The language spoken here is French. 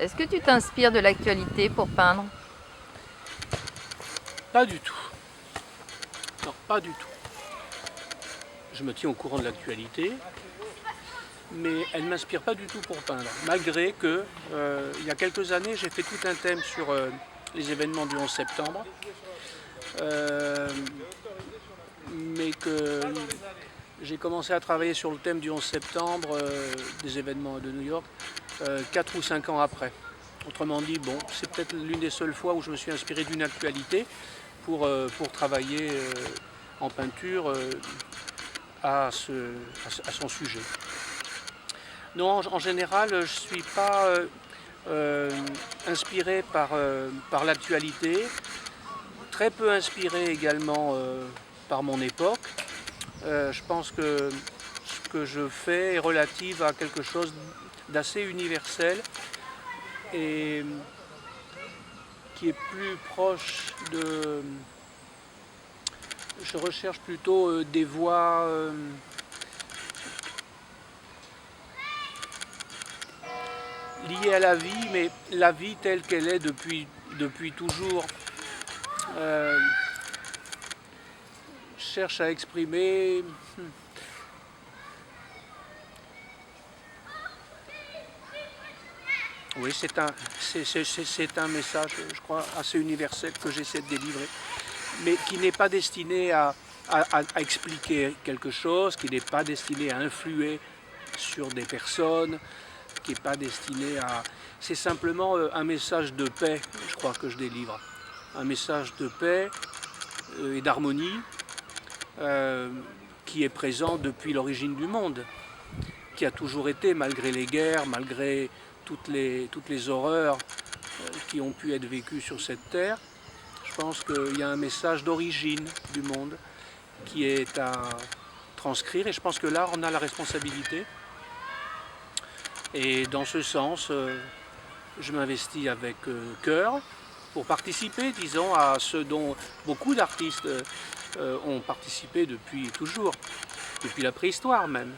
Est-ce que tu t'inspires de l'actualité pour peindre? Pas du tout. Non, pas du tout. Je me tiens au courant de l'actualité, mais elle ne m'inspire pas du tout pour peindre. Malgré que, il y a quelques années, j'ai fait tout un thème sur les événements du 11 septembre, euh, mais que j'ai commencé à travailler sur le thème du 11 septembre, des événements de New York, 4 ou 5 ans après. Autrement dit, bon, c'est peut-être l'une des seules fois où je me suis inspiré d'une actualité pour travailler en peinture à son sujet. Non, en général, je ne suis pas inspiré par l'actualité, très peu inspiré également par mon époque. Je pense que ce que je fais est relatif à quelque chose d'assez universel et qui est plus proche de... Je recherche plutôt des voies liées à la vie, mais la vie telle qu'elle est depuis toujours. Cherche à exprimer oui, c'est un message, je crois, assez universel que j'essaie de délivrer, mais qui n'est pas destiné à expliquer quelque chose, qui n'est pas destiné à influer sur des personnes, qui n'est pas destiné à... C'est simplement un message de paix, je crois, que je délivre. Un message de paix et d'harmonie qui est présent depuis l'origine du monde, qui a toujours été, malgré les guerres, malgré toutes les horreurs qui ont pu être vécues sur cette terre. Je pense qu'il y a un message d'origine du monde qui est à transcrire, et je pense que là, on a la responsabilité. Et dans ce sens, je m'investis avec cœur pour participer, disons, à ce dont beaucoup d'artistes ont participé depuis toujours, depuis la préhistoire même.